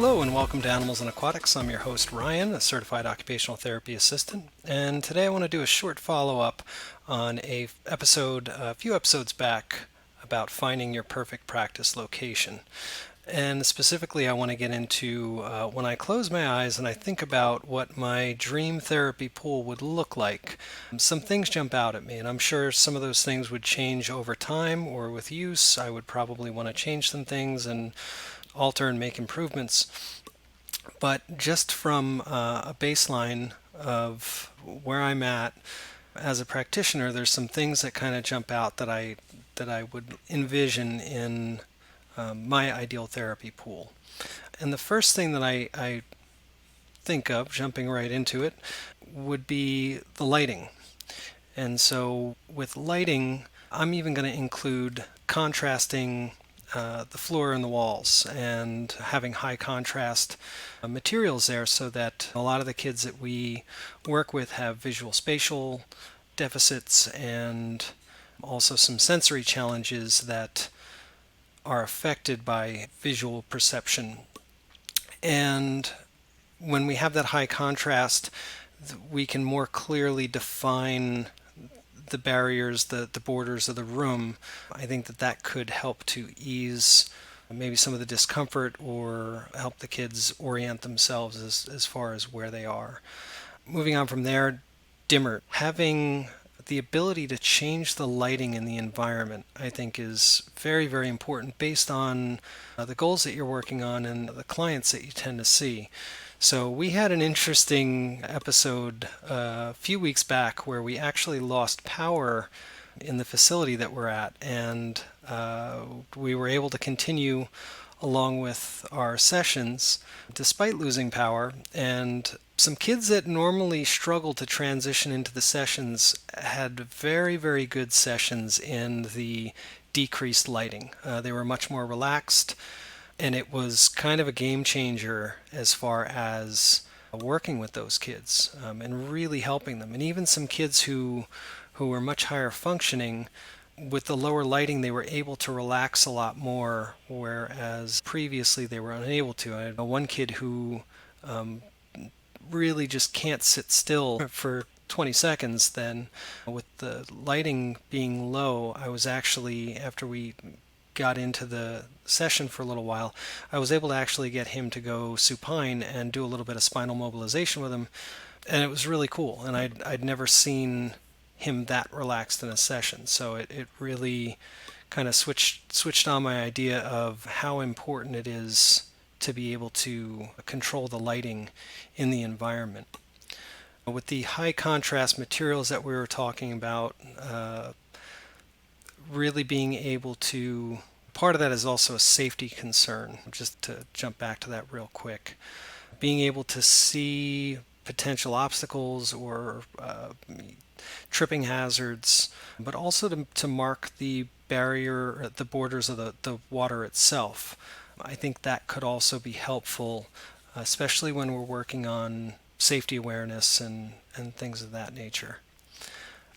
Hello and welcome to Animals and Aquatics. I'm your host Ryan, a certified occupational therapy assistant, and today I want to do a short follow-up on a few episodes back about finding your perfect practice location. And specifically, I want to get into when I close my eyes and I think about what my dream therapy pool would look like. Some things jump out at me, and I'm sure some of those things would change over time or with use. I would probably want to change some things and alter and make improvements. But just from a baseline of where I'm at as a practitioner, there's some things that kind of jump out that I would envision in my ideal therapy pool. And the first thing that I think of, jumping right into it, would be the lighting. And so with lighting, I'm even going to include contrasting the floor and the walls and having high contrast materials there so that a lot of the kids that we work with have visual spatial deficits and also some sensory challenges that are affected by visual perception. And when we have that high contrast, we can more clearly define the barriers, the borders of the room. I think that could help to ease maybe some of the discomfort or help the kids orient themselves as far as where they are. Moving on from there, dimmer. Having the ability to change the lighting in the environment, I think, is very, very important based on the goals that you're working on and the clients that you tend to see. So we had an interesting episode a few weeks back where we actually lost power in the facility that we're at, and we were able to continue along with our sessions despite losing power. And some kids that normally struggle to transition into the sessions had very, very good sessions in the decreased lighting. They were much more relaxed, and it was kind of a game changer as far as working with those kids and really helping them. And even some kids who were much higher functioning, with the lower lighting, they were able to relax a lot more, whereas previously they were unable to. I know one kid who really just can't sit still for 20 seconds. Then with the lighting being low, I was actually, after we got into the session for a little while, I was able to actually get him to go supine and do a little bit of spinal mobilization with him, and it was really cool. And I'd never seen him that relaxed in a session, so it really kind of switched on my idea of how important it is to be able to control the lighting in the environment. With the high contrast materials that we were talking about, really being able to, part of that is also a safety concern. Just to jump back to that real quick, being able to see potential obstacles or tripping hazards, but also to mark the barrier, the borders of the water itself. I think that could also be helpful, especially when we're working on safety awareness and things of that nature.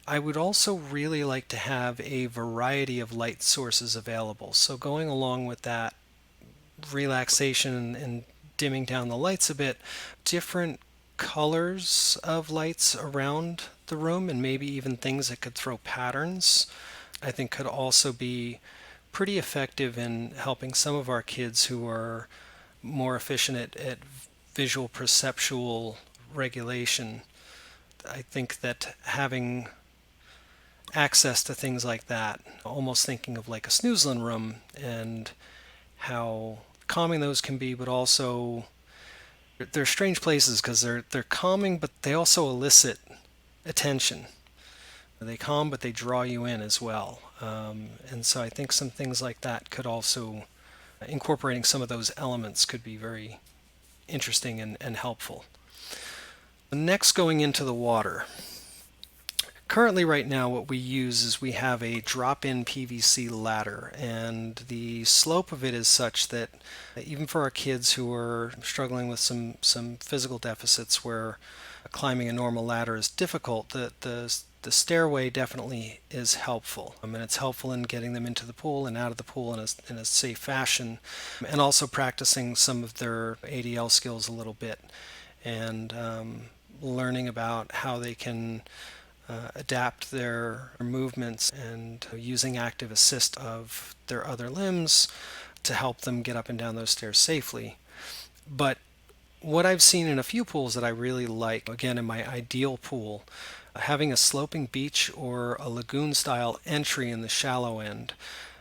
I would also really like to have a variety of light sources available. So going along with that relaxation and dimming down the lights a bit, different colors of lights around the room and maybe even things that could throw patterns, I think could also be pretty effective in helping some of our kids who are more efficient at visual perceptual regulation. I think that having access to things like that, almost thinking of like a snoozlin room and how calming those can be, but also they're strange places because they're calming, but they also elicit attention. They calm, but they draw you in as well. And so I think some things like that could also, incorporating some of those elements could be very interesting and helpful. Next, going into the water. Currently, right now, what we use is we have a drop-in PVC ladder, and the slope of it is such that even for our kids who are struggling with some physical deficits where climbing a normal ladder is difficult, the the stairway definitely is helpful. And it's helpful in getting them into the pool and out of the pool in a safe fashion, and also practicing some of their ADL skills a little bit, and learning about how they can adapt their movements and using active assist of their other limbs to help them get up and down those stairs safely. But what I've seen in a few pools that I really like, again, in my ideal pool, having a sloping beach or a lagoon-style entry in the shallow end.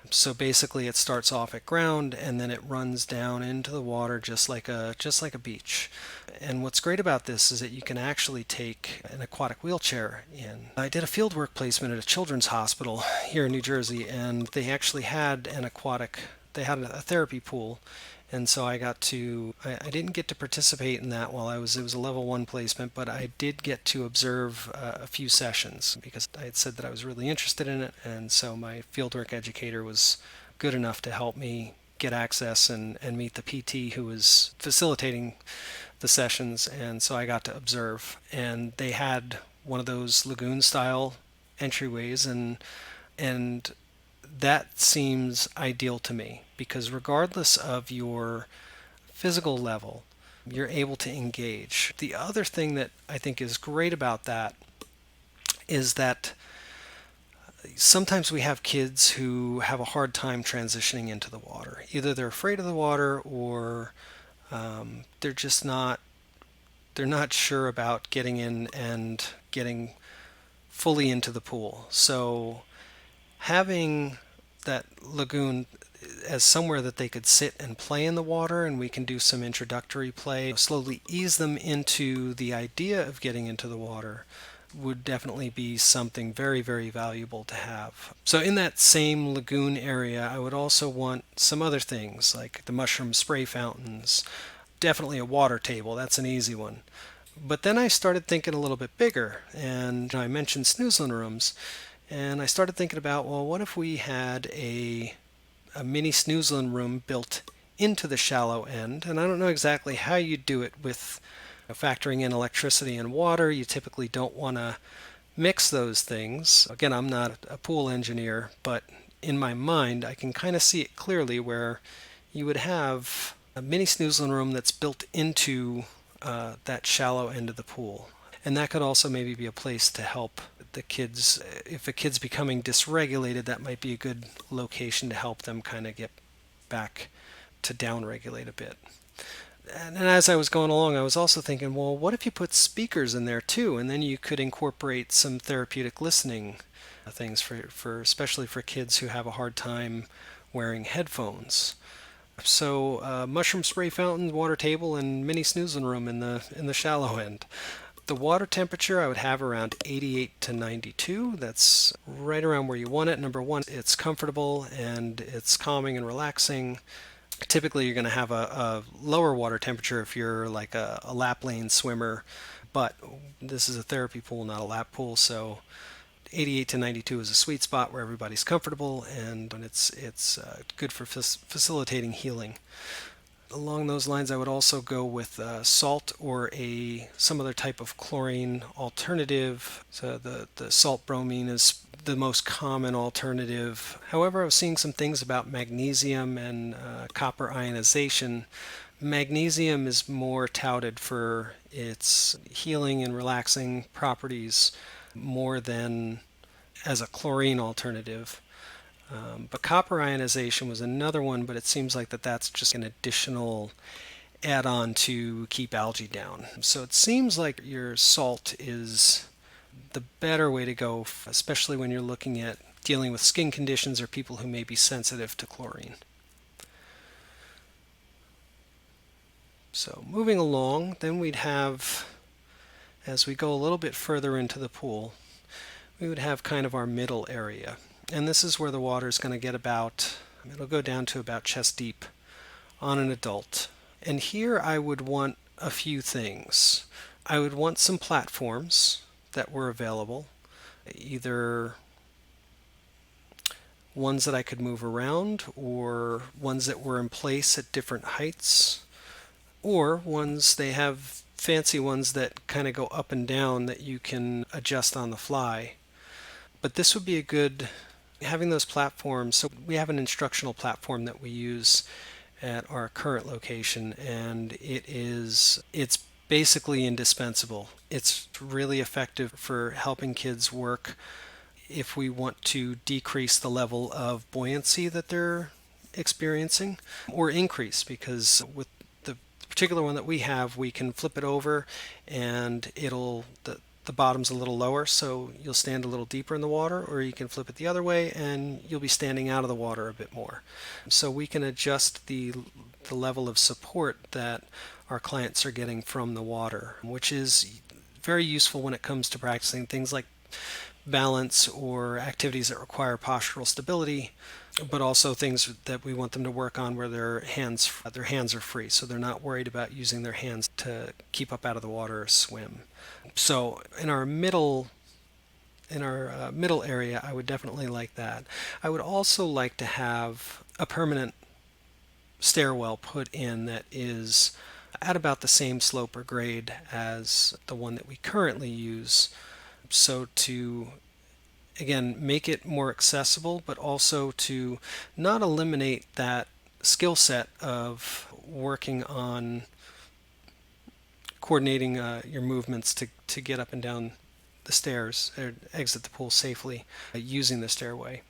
So basically it starts off at ground and then it runs down into the water just like a beach. And what's great about this is that you can actually take an aquatic wheelchair in. I did a fieldwork placement at a children's hospital here in New Jersey, and they actually had they had a therapy pool. And so I didn't get to participate in that it was a level 1 placement, but I did get to observe a few sessions because I had said that I was really interested in it. And so my fieldwork educator was good enough to help me get access and meet the PT who was facilitating the sessions. And so I got to observe. And they had one of those lagoon-style entryways, and that seems ideal to me because regardless of your physical level, you're able to engage. The other thing that I think is great about that is that sometimes we have kids who have a hard time transitioning into the water. Either they're afraid of the water or they're not sure about getting in and getting fully into the pool. So having that lagoon as somewhere that they could sit and play in the water, and we can do some introductory play, slowly ease them into the idea of getting into the water, would definitely be something very, very valuable to have. So in that same lagoon area, I would also want some other things like the mushroom spray fountains, definitely a water table, that's an easy one. But then I started thinking a little bit bigger, and I mentioned snoozling rooms. And I started thinking about, well, what if we had a mini snoozling room built into the shallow end? And I don't know exactly how you do it with factoring in electricity and water. You typically don't want to mix those things. Again, I'm not a pool engineer, but in my mind, I can kind of see it clearly where you would have a mini snoozling room that's built into that shallow end of the pool. And that could also maybe be a place to help the kids. If a kid's becoming dysregulated, that might be a good location to help them kind of get back to downregulate a bit. And as I was going along, I was also thinking, well, what if you put speakers in there too? And then you could incorporate some therapeutic listening things for especially for kids who have a hard time wearing headphones. So mushroom spray fountain, water table, and mini snoozing room in the shallow end. The water temperature I would have around 88 to 92. That's right around where you want it. Number one, it's comfortable and it's calming and relaxing. Typically you're going to have a lower water temperature if you're like a lap lane swimmer, but this is a therapy pool, not a lap pool, so 88 to 92 is a sweet spot where everybody's comfortable, and it's good for facilitating healing. Along those lines, I would also go with salt or some other type of chlorine alternative. So the salt bromine is the most common alternative. However, I was seeing some things about magnesium and copper ionization. Magnesium is more touted for its healing and relaxing properties more than as a chlorine alternative. But copper ionization was another one, but it seems like that's just an additional add-on to keep algae down. So it seems like your salt is the better way to go, especially when you're looking at dealing with skin conditions or people who may be sensitive to chlorine. So moving along, then we'd have, as we go a little bit further into the pool, we would have kind of our middle area. And this is where the water is going to get it'll go down to about chest deep on an adult. And here I would want a few things. I would want some platforms that were available, either ones that I could move around or ones that were in place at different heights, or they have fancy ones that kind of go up and down that you can adjust on the fly. But this would be a good, having those platforms. So we have an instructional platform that we use at our current location, and it's basically indispensable. It's really effective for helping kids work if we want to decrease the level of buoyancy that they're experiencing, or increase, because with the particular one that we have, we can flip it over and the bottom's a little lower, so you'll stand a little deeper in the water, or you can flip it the other way and you'll be standing out of the water a bit more. So we can adjust the level of support that our clients are getting from the water, which is very useful when it comes to practicing things like balance or activities that require postural stability, but also things that we want them to work on where their hands are free, so they're not worried about using their hands to keep up out of the water or swim. So in our middle area, I would definitely like that. I would also like to have a permanent stairwell put in that is at about the same slope or grade as the one that we currently use, so to again make it more accessible, but also to not eliminate that skill set of working on coordinating your movements to get up and down the stairs or exit the pool safely using the stairway.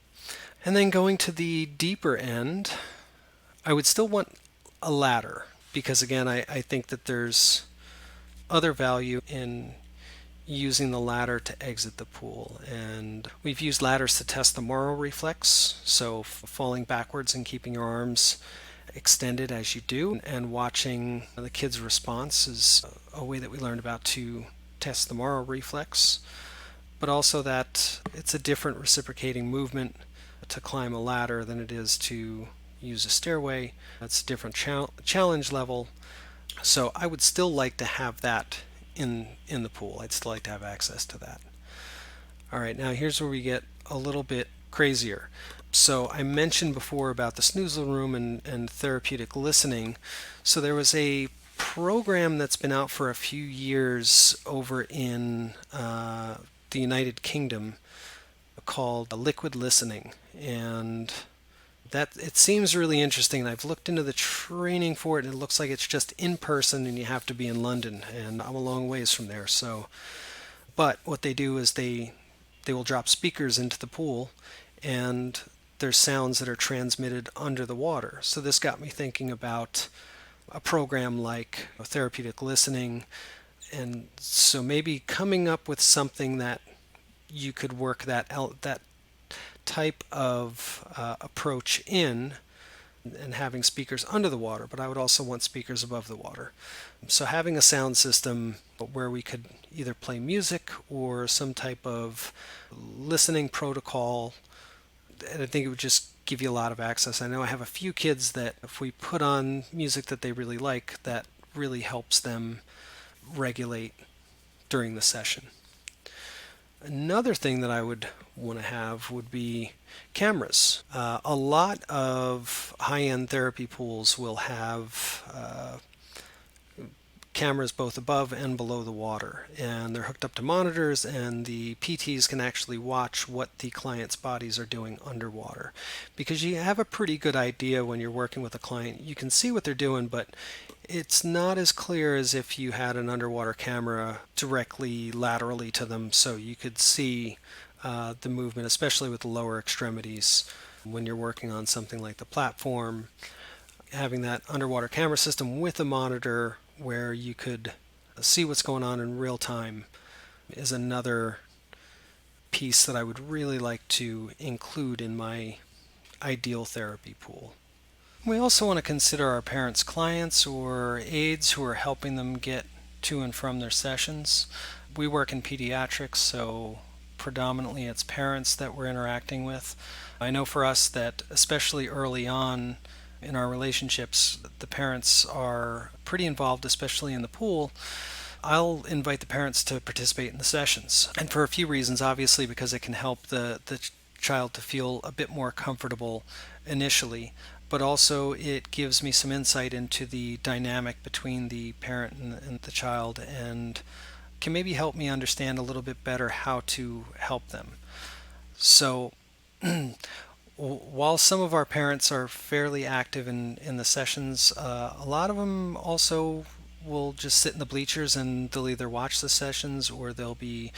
And then going to the deeper end, I would still want a ladder, because again, I think that there's other value in using the ladder to exit the pool. And we've used ladders to test the Morrow reflex, so falling backwards and keeping your arms extended as you do, and watching the kid's response is a way that we learned about to test the Morrow reflex. But also that it's a different reciprocating movement to climb a ladder than it is to use a stairway. That's a different challenge level. So I would still like to have that in the pool. I'd still like to have access to that. All right, now here's where we get a little bit crazier. So I mentioned before about the snoozle room and therapeutic listening. So there was a program that's been out for a few years over in the United Kingdom called liquid listening, and that it seems really interesting. I've looked into the training for it, and it looks like it's just in person, and you have to be in London, and I'm a long ways from there. So, but what they do is they will drop speakers into the pool, and there's sounds that are transmitted under the water. So this got me thinking about a program like therapeutic listening, and so maybe coming up with something that you could work that type of approach in, and having speakers under the water, but I would also want speakers above the water. So having a sound system where we could either play music or some type of listening protocol, and I think it would just give you a lot of access. I know I have a few kids that if we put on music that they really like, that really helps them regulate during the session. Another thing that I would want to have would be cameras. A lot of high-end therapy pools will have cameras both above and below the water, and they're hooked up to monitors, and the PTs can actually watch what the client's bodies are doing underwater, because you have a pretty good idea when you're working with a client. You can see what they're doing, but it's not as clear as if you had an underwater camera directly laterally to them, so you could see the movement, especially with the lower extremities when you're working on something like the platform. Having that underwater camera system with a monitor where you could see what's going on in real time is another piece that I would really like to include in my ideal therapy pool. We also want to consider our parents' clients or aides who are helping them get to and from their sessions. We work in pediatrics, so predominantly it's parents that we're interacting with. I know for us that especially early on in our relationships, the parents are pretty involved, especially in the pool. I'll invite the parents to participate in the sessions, and for a few reasons. Obviously, because it can help the child to feel a bit more comfortable initially, but also it gives me some insight into the dynamic between the parent and the child, and can maybe help me understand a little bit better how to help them. So while some of our parents are fairly active in the sessions, a lot of them also will just sit in the bleachers and they'll either watch the sessions or they'll be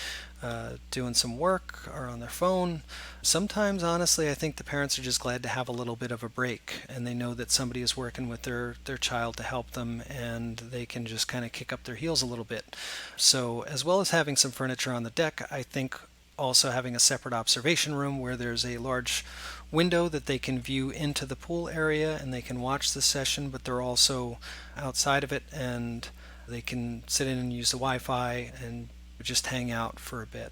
doing some work or on their phone. Sometimes, honestly, I think the parents are just glad to have a little bit of a break and they know that somebody is working with their child to help them and they can just kind of kick up their heels a little bit. So, as well as having some furniture on the deck, I think also having a separate observation room where there's a large window that they can view into the pool area and they can watch the session, but they're also outside of it and they can sit in and use the Wi-Fi and just hang out for a bit.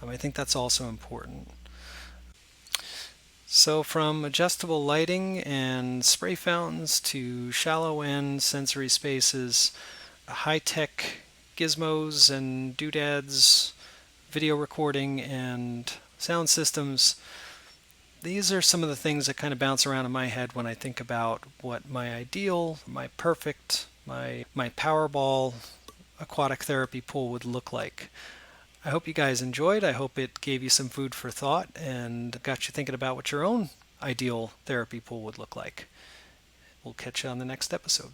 I think that's also important. So from adjustable lighting and spray fountains to shallow end sensory spaces, high-tech gizmos and doodads, video recording and sound systems, these are some of the things that kind of bounce around in my head when I think about what my ideal, my perfect, my Powerball aquatic therapy pool would look like. I hope you guys enjoyed. I hope it gave you some food for thought and got you thinking about what your own ideal therapy pool would look like. We'll catch you on the next episode.